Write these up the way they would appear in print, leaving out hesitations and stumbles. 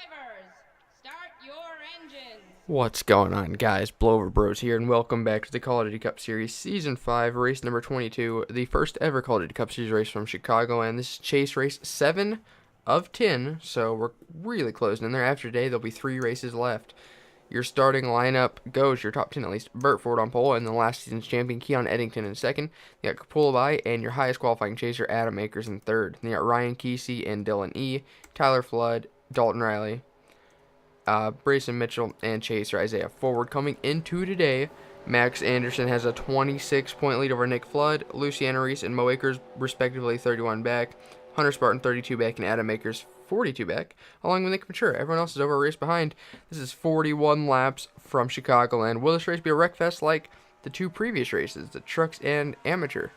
Drivers, start your engines. What's going on, guys? Blowover Bros here, and welcome back to the Call of Duty Cup Series Season 5, race number 22, the first ever Call of Duty Cup Series race from Chicagoland. This is Chase race 7 of 10, so we're really closing in there. After today, there'll be 3 races left. Your starting lineup goes, your top 10 at least, Burt Ford on pole, and the last season's champion, Keon Eddington in second. You got Kapulabai and your highest qualifying chaser, Adam Akers in third. Then you got Ryan Kesey and Dylan E., Tyler Flood, Dalton Riley, Brayson Mitchell, and chaser Isaiah Forward. Coming into today, Max Anderson has a 26-point lead over Nick Flood, Luciana Reese and Mo Akers, respectively 31 back, Hunter Spartan 32 back, and Adam Akers 42 back, along with Nick Ventura. Everyone else is over a race behind. This is 41 laps from Chicagoland. Will this race be a wreck fest like the 2 previous races, the trucks and amateur?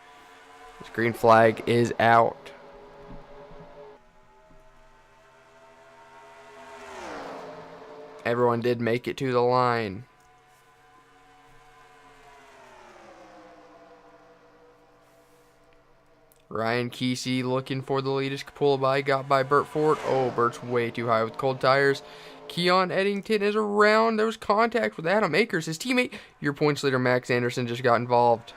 This green flag is out. Everyone did make it to the line. Ryan Kesey looking for the lead as Kapulabai got by Burt Ford. Oh, Burt's way too high with cold tires. Keon Eddington is around. There was contact with Adam Akers, his teammate. Your points leader, Max Anderson, just got involved.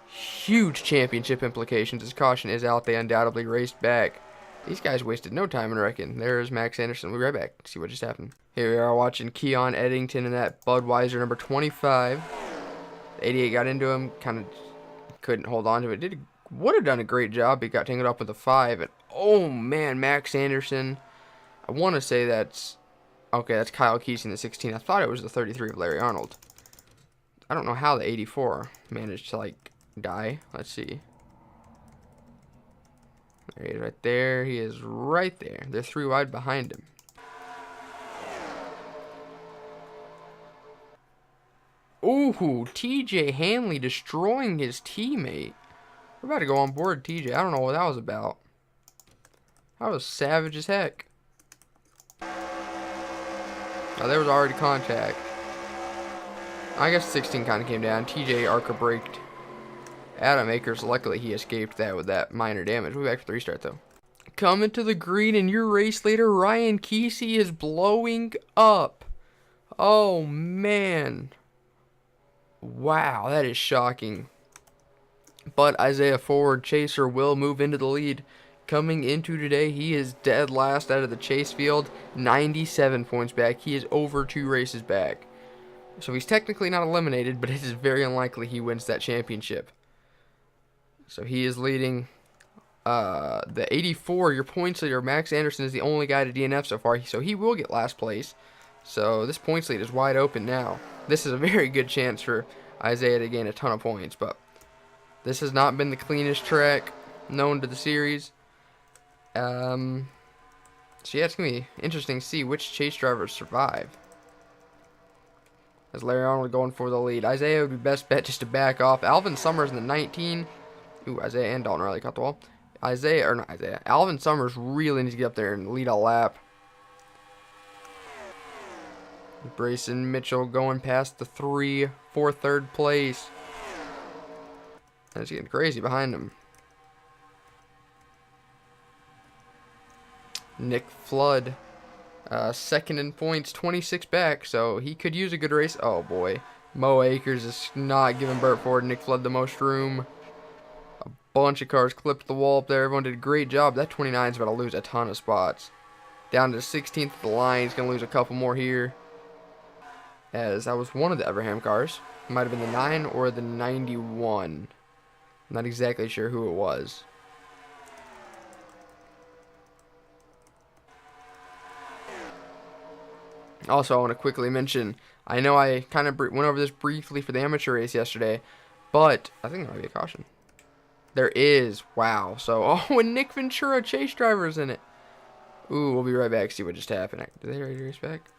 Huge championship implications as caution is out. They undoubtedly raced back. These guys wasted no time, I reckon. There's Max Anderson. We'll be right back to see what just happened. Here we are watching Keon Eddington and that Budweiser number 25. 88 got into him, kind of couldn't hold on to it. Would have done a great job. He got tangled up with a 5. And oh man, Max Anderson. I want to say that's okay. That's Kyle Kesey in the 16. I thought it was the 33 of Larry Arnold. I don't know how the 84 managed to like die. Let's see. There he is right there. He is right there. They're 3 wide behind him. Ooh, TJ Hanley destroying his teammate. We're about to go on board TJ. I don't know what that was about. That was savage as heck. Oh, there was already contact. I guess 16 kind of came down. TJ Arca braked Adam Akers. Luckily, he escaped that with that minor damage. We'll be back for the restart, though. Coming to the green, and your race leader, Ryan Kesey, is blowing up. Oh, man. Wow, that is shocking. But Isaiah Forward, chaser, will move into the lead. Coming into today, he is dead last out of the chase field. 97 points back. He is over 2 races back. So he's technically not eliminated, but it is very unlikely he wins that championship. So he is leading the 84. Your points leader, Max Anderson, is the only guy to DNF so far. So he will get last place. So this points lead is wide open now. This is a very good chance for Isaiah to gain a ton of points, but this has not been the cleanest track known to the series. So yeah, it's going to be interesting to see which chase drivers survive. As Larry Arnold going for the lead. Isaiah would be best bet just to back off. Alvin Summers in the 19. Ooh, Isaiah and Dalton Riley caught the wall. Alvin Summers really needs to get up there and lead a lap. Brayson Mitchell going past the 3 for 3rd place. It's getting crazy behind him. Nick Flood, second in points, 26 back, so he could use a good race. Oh boy, Mo Akers is not giving Burt Ford and Nick Flood the most room. A bunch of cars clipped the wall up there. Everyone did a great job. That 29 is about to lose a ton of spots. Down to the 16th of the line. He's going to lose a couple more here. As that was one of the Everham cars. It might have been the 9 or the 91. I'm not exactly sure who it was. Also, I want to quickly mention, I know I kind of went over this briefly for the amateur race yesterday, but I think there might be a caution. There is. Wow. So, oh, and Nick Ventura, chase driver's in it. Ooh, we'll be right back. See what just happened. Did they already race back?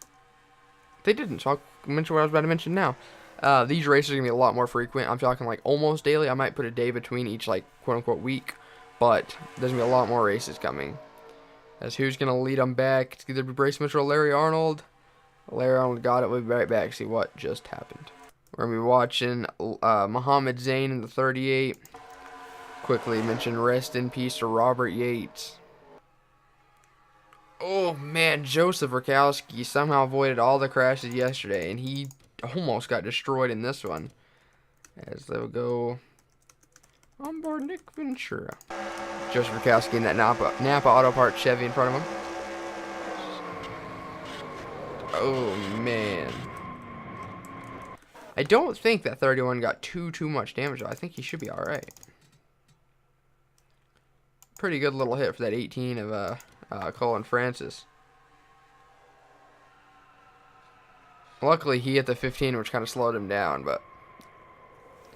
They didn't, so I'll mention what I was about to mention now. These races are going to be a lot more frequent. I'm talking like almost daily. I might put a day between each like quote-unquote week, but there's going to be a lot more races coming. As who's going to lead them back? It's either Brayson Mitchell or Larry Arnold. Larry Arnold got it. We'll be right back. See what just happened. We're going to be watching Muhammad Zain in the 38. Quickly mention rest in peace to Robert Yates. Oh man, Joseph Rakowski somehow avoided all the crashes yesterday, and he almost got destroyed in this one. As they'll go on board Nick Ventura. Joseph Rakowski in that Napa Auto Parts Chevy in front of him. Oh man. I don't think that 31 got too much damage though. I think he should be alright. Pretty good little hit for that 18 of Colin Francis. Luckily he hit the 15, which kind of slowed him down, but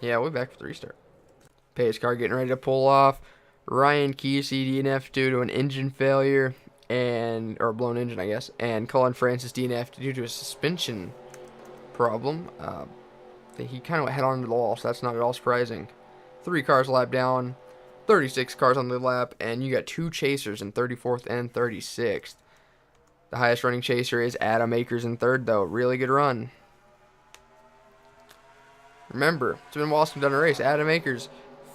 yeah, we're back for the restart. Pace car getting ready to pull off. Ryan Kesey DNF due to an engine failure or a blown engine, I guess, and Colin Francis DNF due to a suspension problem. He kind of went head on into the wall, so that's not at all surprising. 3 cars lap down, 36 cars on the lap, and you got 2 chasers in 34th and 36th. The highest running chaser is Adam Akers in 3rd, though. Really good run. Remember, it's been a while since we've done a race. Adam Akers,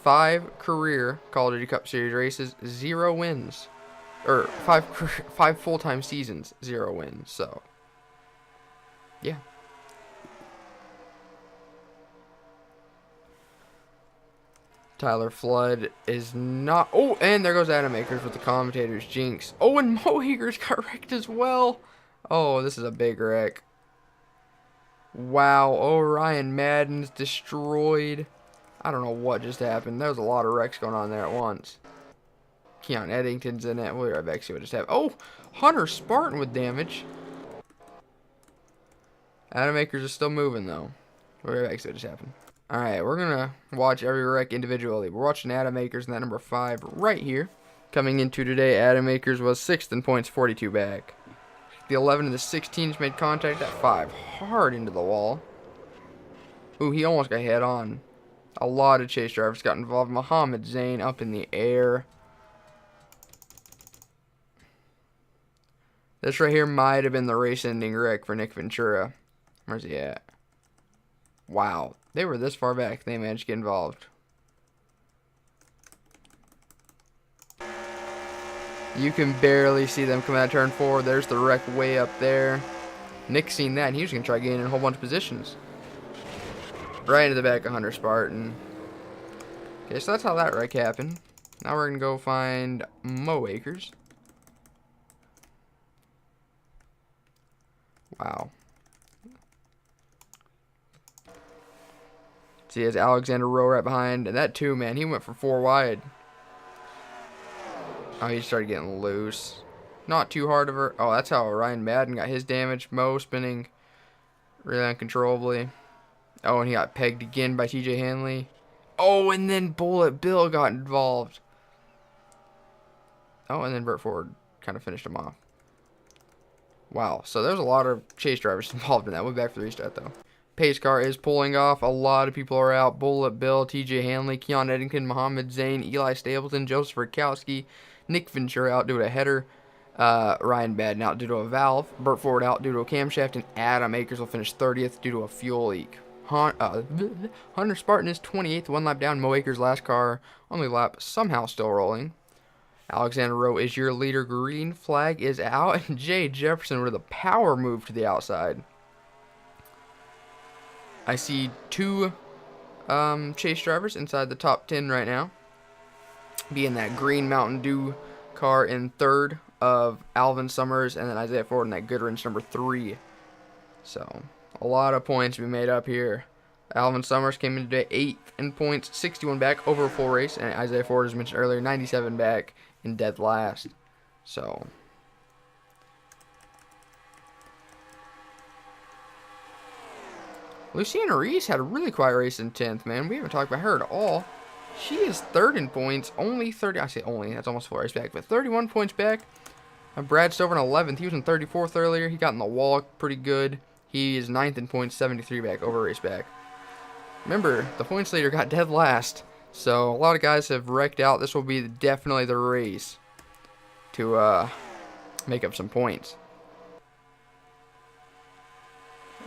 5 career Call of Duty Cup Series races, 0 wins. Or 5 full-time seasons, 0 wins. So, yeah. Tyler Flood is not... Oh, and there goes Adam Akers with the commentator's jinx. Oh, and Mo Akers got wrecked as well. Oh, this is a big wreck. Wow. Oh, Ryan Madden's destroyed. I don't know what just happened. There was a lot of wrecks going on there at once. Keon Eddington's in it. We'll be right back, see what just happened. Oh, Hunter Spartan with damage. Adam Akers is still moving, though. We'll be right back, see what just happened. Alright, we're going to watch every wreck individually. We're watching Adam Akers in that number 5 right here. Coming into today, Adam Akers was 6th in points, 42 back. The 11 and the 16s made contact at 5. Hard into the wall. Ooh, he almost got head on. A lot of chase drivers got involved. Mohammed Zain up in the air. This right here might have been the race-ending wreck for Nick Ventura. Where's he at? Wow. They were this far back. They managed to get involved. You can barely see them coming out of turn 4. There's the wreck way up there. Nick seen that, and he was going to try gaining a whole bunch of positions. Right into the back of Hunter Spartan. Okay, so that's how that wreck happened. Now we're going to go find Mo Akers. Wow. See, he has Alexander Rowe right behind. And that too, man, he went for 4 wide. Oh, he started getting loose. Not too hard of her. Oh, that's how Ryan Madden got his damage. Mo spinning really uncontrollably. Oh, and he got pegged again by TJ Hanley. Oh, and then Bullet Bill got involved. Oh, and then Burt Ford kind of finished him off. Wow, so there's a lot of chase drivers involved in that. We'll be back for the restart, though. Pace car is pulling off. A lot of people are out. Bullet Bill, TJ Hanley, Keon Eddington, Mohammed Zain, Eli Stapleton, Joseph Rakowski, Nick Ventura out due to a header. Ryan Madden out due to a valve. Burt Ford out due to a camshaft. And Adam Akers will finish 30th due to a fuel leak. Hunter Spartan is 28th, 1 lap down. Mo Akers' last car on the lap, somehow still rolling. Alexander Rowe is your leader. Green flag is out. And Jay Jefferson with a power move to the outside. I see 2 chase drivers inside the top 10 right now. Being that green Mountain Dew car in 3rd of Alvin Summers, and then Isaiah Ford in that Goodwrench number 3. So, a lot of points to be made up here. Alvin Summers came in today 8th in points, 61 back over a full race, and Isaiah Ford, as mentioned earlier, 97 back in dead last. So, Luciana Reese had a really quiet race in 10th, man. We haven't talked about her at all. She is 3rd in points, only 30. I say only, that's almost 4 races back, but 31 points back. Brad Stover in 11th. He was in 34th earlier. He got in the wall pretty good. He is 9th in points, 73 back, over a race back. Remember, the points leader got dead last, so a lot of guys have wrecked out. This will be definitely the race to make up some points.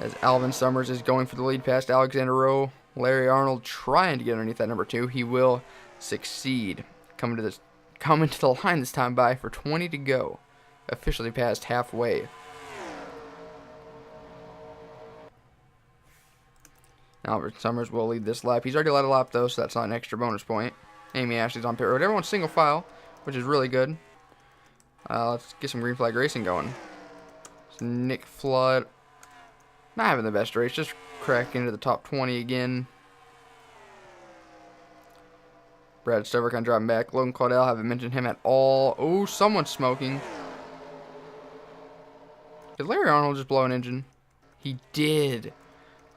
As Alvin Summers is going for the lead past Alexander Rowe. Larry Arnold trying to get underneath that number 2. He will succeed. Coming to the line this time by for 20 to go. officially passed halfway. Albert Summers will lead this lap. He's already led a lap, though, so that's not an extra bonus point. Amy Ashley's on pit road. Everyone's single file, which is really good. Let's get some green flag racing going. It's Nick Flood. Not having the best race, just cracking into the top 20 again. Brad Stover kind of dropping back. Logan Claudel, haven't mentioned him at all. Oh, someone's smoking. Did Larry Arnold just blow an engine? He did.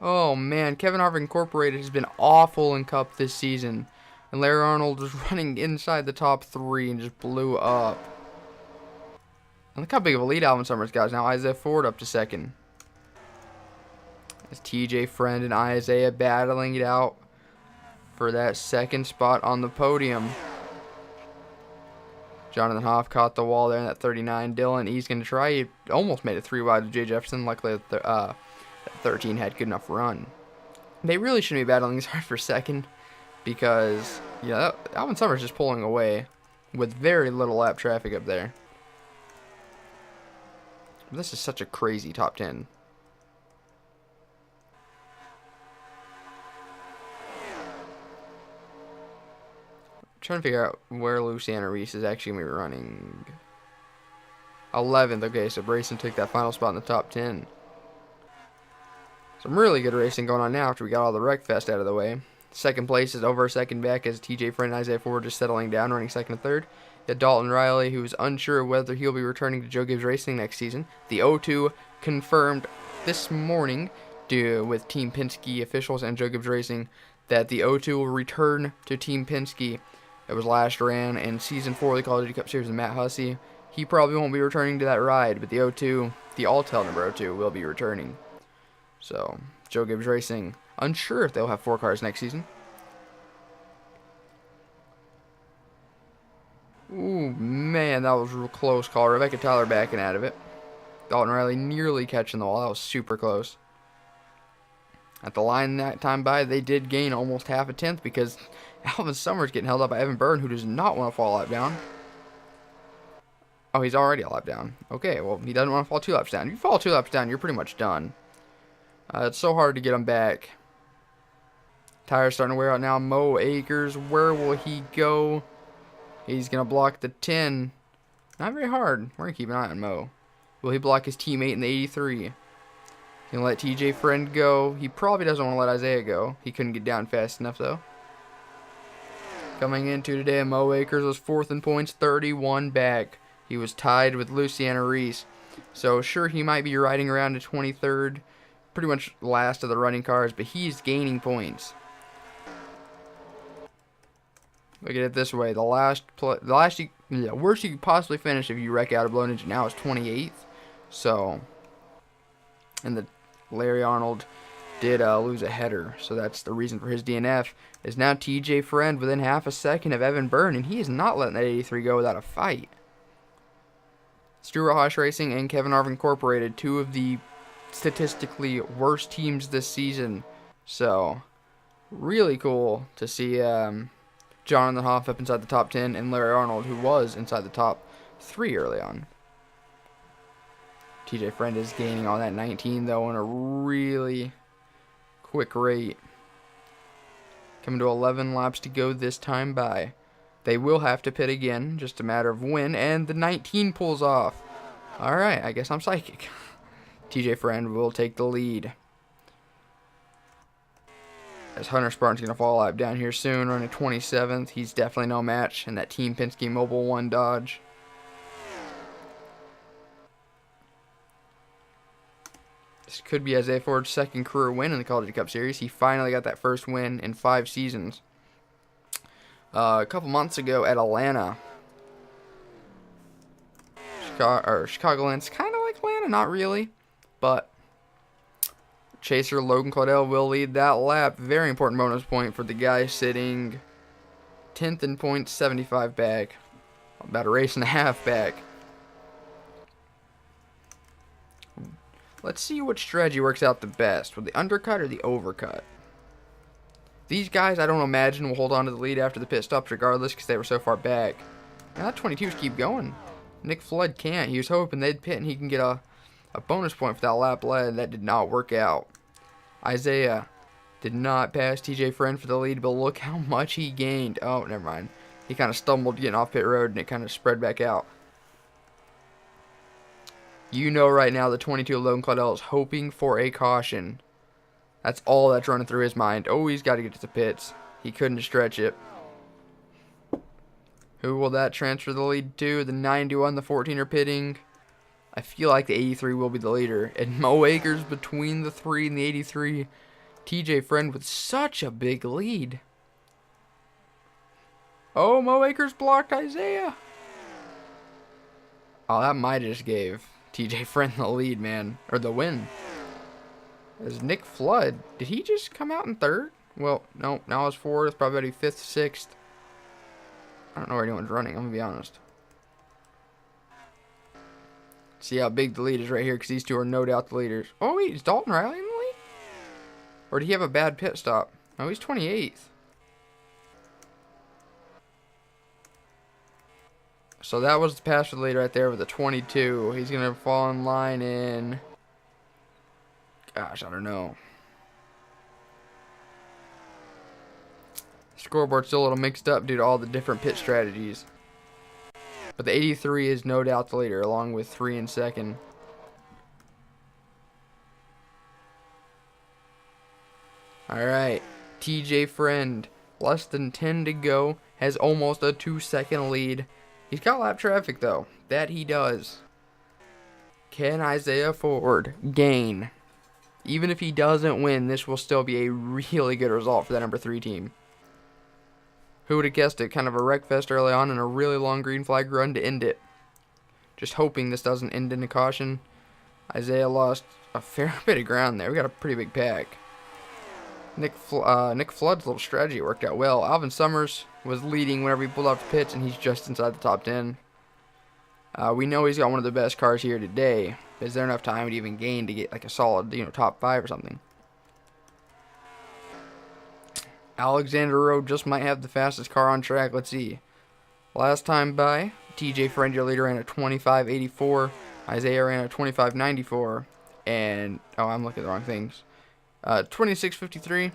Oh, man. Kevin Harvick Incorporated has been awful in Cup this season. And Larry Arnold was running inside the top 3 and just blew up. And look how big of a lead Alvin Summers got. Now Isaiah Ford up to second. It's TJ Friend and Isaiah battling it out for that second spot on the podium. Jonathan Hoff caught the wall there in that 39. Dylan, he's going to try. He almost made it 3 wide to Jay Jefferson. Luckily, that 13 had good enough run. They really shouldn't be battling as hard for second because, Alvin Summers just pulling away with very little lap traffic up there. This is such a crazy top 10. Trying to figure out where Luciana Reese is actually going to be running. 11th. Okay, so Brayson took that final spot in the top 10. Some really good racing going on now after we got all the Wreckfest out of the way. Second place is over a second back as TJ Friend and Isaiah Ford just settling down, running second and third. You got Dalton Riley, who is unsure whether he'll be returning to Joe Gibbs Racing next season. The O2 confirmed this morning with Team Penske officials and Joe Gibbs Racing that the O2 will return to Team Penske. It was last ran in Season 4 of the Call of Duty Cup Series with Matt Hussey. He probably won't be returning to that ride, but the O2, the Alltel number O2, will be returning. So, Joe Gibbs Racing, unsure if they'll have 4 cars next season. Ooh, man, that was a real close call. Rebecca Tyler backing out of it. Dalton Riley nearly catching the wall. That was super close. At the line that time by, they did gain almost half a tenth because Alvin Summers getting held up by Evan Byrne, who does not want to fall a lap down. Oh, he's already a lap down. Okay, well, he doesn't want to fall 2 laps down. If you fall 2 laps down, you're pretty much done. It's so hard to get him back. Tires starting to wear out now. Mo Akers, where will he go? He's going to block the 10. Not very hard. We're going to keep an eye on Mo. Will he block his teammate in the 83? Gonna let TJ Friend go. He probably doesn't want to let Isaiah go. He couldn't get down fast enough, though. Coming into today, Mo Akers was 4th in points, 31 back. He was tied with Luciana Reese. So, sure, he might be riding around to 23rd. Pretty much last of the running cars, but he's gaining points. Look at it this way. The worst you could possibly finish if you wreck out a blown engine now is 28th. So, and the Larry Arnold did lose a header, so that's the reason for his DNF. Is now TJ Friend within half a second of Evan Byrne, and he is not letting that 83 go without a fight. Stuart Haas Racing and Kevin Harvick Incorporated, 2 of the statistically worst teams this season. So, really cool to see Jonathan Hoff up inside the top 10 and Larry Arnold, who was inside the top 3 early on. TJ Friend is gaining on that 19, though, in a really quick rate. Coming to 11 laps to go this time by. They will have to pit again, just a matter of when, and the 19 pulls off. Alright, I guess I'm psychic. TJ Friend will take the lead. As Hunter Spartan's going to fall out down here soon, running 27th. He's definitely no match in that Team Penske Mobile 1 Dodge. This could be Isaiah Ford's second career win in the Call of Duty Cup Series. He finally got that first win in 5 seasons. A couple months ago at Atlanta. Chicagoland's kind of like Atlanta, not really. But Chaser Logan Claudel will lead that lap. Very important bonus point for the guy sitting 10th in points, 75 back. About a race and a half back. Let's see which strategy works out the best, with the undercut or the overcut. These guys, I don't imagine, will hold on to the lead after the pit stops regardless because they were so far back. Now, that 22s keep going. Nick Flood can't. He was hoping they'd pit and he can get a bonus point for that lap led. That did not work out. Isaiah did not pass TJ Friend for the lead, but look how much he gained. Oh, never mind. He kind of stumbled getting off pit road, and it kind of spread back out. You know right now the 22 Logan Claudel is hoping for a caution. That's all that's running through his mind. Oh, he's got to get to the pits. He couldn't stretch it. Who will that transfer the lead to? The 91, the 14 are pitting. I feel like the 83 will be the leader. And Mo Akers between the 3 and the 83. TJ Friend with such a big lead. Oh, Mo Akers blocked Isaiah. Oh, that might have just gave TJ Friend the lead, man. Or the win. As Nick Flood, did he just come out in third? Well, no, now it's fourth, probably 5th, 6th. I don't know where anyone's running, I'm going to be honest. See how big the lead is right here, because these two are no doubt the leaders. Oh, wait, is Dalton Riley in the lead? Or did he have a bad pit stop? No, he's 28th. So that was the pass for the lead right there with the 22. He's going to fall in line in... Gosh, I don't know. Scoreboard's still a little mixed up due to all the different pit strategies. But the 83 is no doubt the leader, along with 3 in second. Alright, TJ Friend, less than 10 to go, has almost a 2-second lead. He's got lap traffic though, that he does. Can Isaiah Ford gain? Even if he doesn't win, this will still be a really good result for that number 3 team. Who would have guessed it? Kind of a wreck fest early on and a really long green flag run to end it. Just hoping this doesn't end in a caution. Isaiah lost a fair bit of ground there. We got a pretty big pack. Nick Flood's little strategy worked out well. Alvin Summers was leading whenever he pulled off the pits, and he's just inside the top 10. We know he's got one of the best cars here today. Is there enough time to even gain to get like a solid, top 5 or something? Alexander Rowe just might have the fastest car on track. Let's see. Last time by, TJ Friend, your leader, ran a 25.84. Isaiah ran a 25.94. And, oh, I'm looking at the wrong things. 26.53,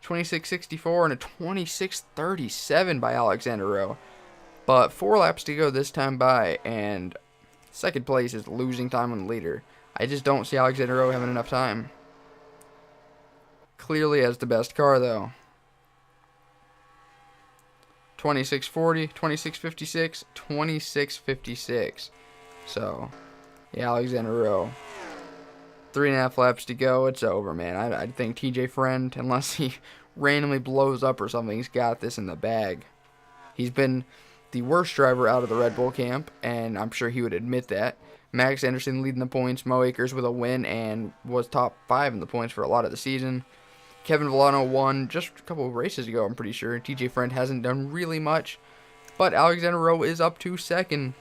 26.64, and a 26.37 by Alexander Rowe. But 4 laps to go this time by, and second place is losing time on the leader. I just don't see Alexander Rowe having enough time. Clearly has the best car, though. 26.40, 26.56, 26.56. So, yeah, Alexander Rowe. 3.5 laps to go. It's over, man. I think TJ Friend, unless he randomly blows up or something, he's got this in the bag. He's been the worst driver out of the Red Bull camp, and I'm sure he would admit that. Max Anderson leading the points. Mo Akers with a win and was top 5 in the points for a lot of the season. Kevin Villano won just a couple of races ago, I'm pretty sure. TJ Friend hasn't done really much, but Alexander Rowe is up to second.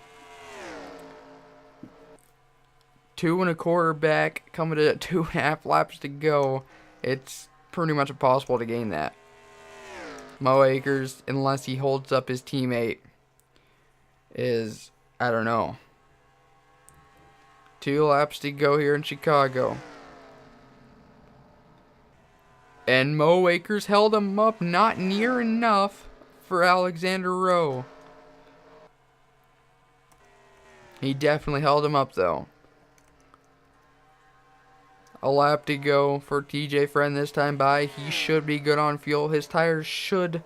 2 1/4 back, coming to 2.5 laps to go. It's pretty much impossible to gain that. Mo Akers, unless he holds up his teammate, is, I don't know. 2 laps to go here in Chicago. And Mo Akers held him up, not near enough for Alexander Rowe. He definitely held him up, though. A lap to go for TJ Friend this time by. He should be good on fuel. His tires should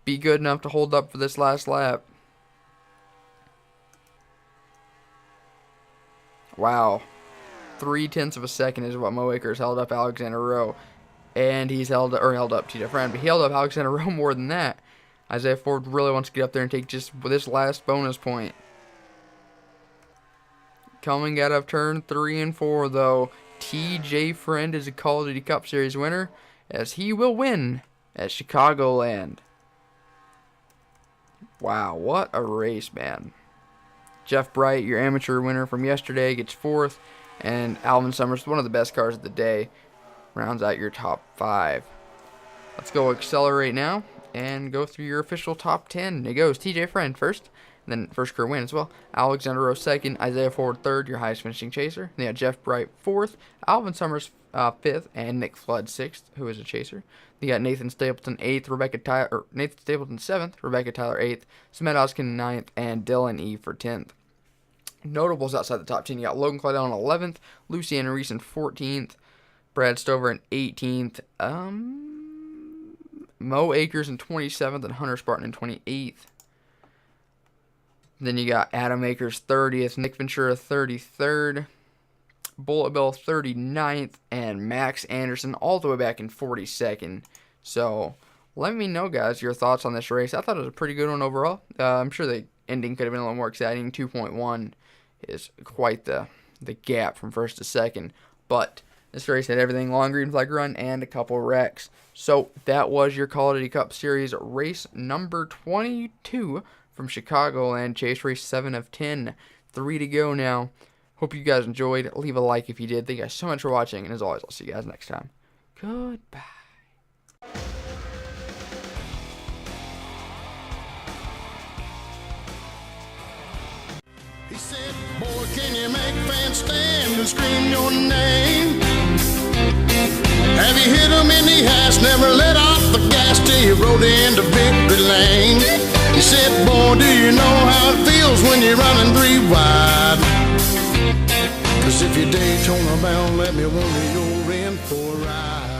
be good enough to hold up for this last lap. Wow. 0.3 of a second is what Mo Akers held up Alexander Rowe. And he's held up TJ Friend, but he held up Alexander Rowe more than that. Isaiah Ford really wants to get up there and take just this last bonus point. Coming out of turn 3 and 4, though, TJ Friend is a Call of Duty Cup Series winner, as he will win at Chicagoland. Wow, what a race, man. Jeff Bright, your amateur winner from yesterday, gets 4th, and Alvin Summers, one of the best cars of the day, rounds out your top 5. Let's go accelerate now and go through your official top 10. It goes TJ Friend first, then first career win as well. Alexander Rose second, Isaiah Ford third, your highest finishing chaser. Then you got Jeff Bright fourth, Alvin Summers fifth, and Nick Flood sixth, who is a chaser. You got Nathan Stapleton eighth, Nathan Stapleton seventh, Rebecca Tyler eighth, Smet Oskin ninth, and Dylan E for 10th. Notables outside the top 10, you got Logan Claudel in 11th, Luciana Reese in 14th, Brad Stover in 18th, Mo Akers in 27th, and Hunter Spartan in 28th. Then you got Adam Akers 30th, Nick Ventura 33rd, Bullet Bill 39th, and Max Anderson all the way back in 42nd. So let me know, guys, your thoughts on this race. I thought it was a pretty good one overall. I'm sure the ending could have been a little more exciting. 2.1 is quite the gap from first to second. But this race had everything: long green flag run and a couple wrecks. So that was your Call of Duty Cup Series race number 22 from Chicagoland. Chase race 7 of 10. 3 to go now. Hope you guys enjoyed. Leave a like if you did. Thank you guys so much for watching. And as always, I'll see you guys next time. Goodbye. He said, boy, can you make fans stand and scream your name? Have you hit him in the ass, never let off the gas till you rode into victory lane? He said, boy, do you know how it feels when you're running 3 wide? 'Cause if you're Daytona bound, let me wonder you're in for a ride.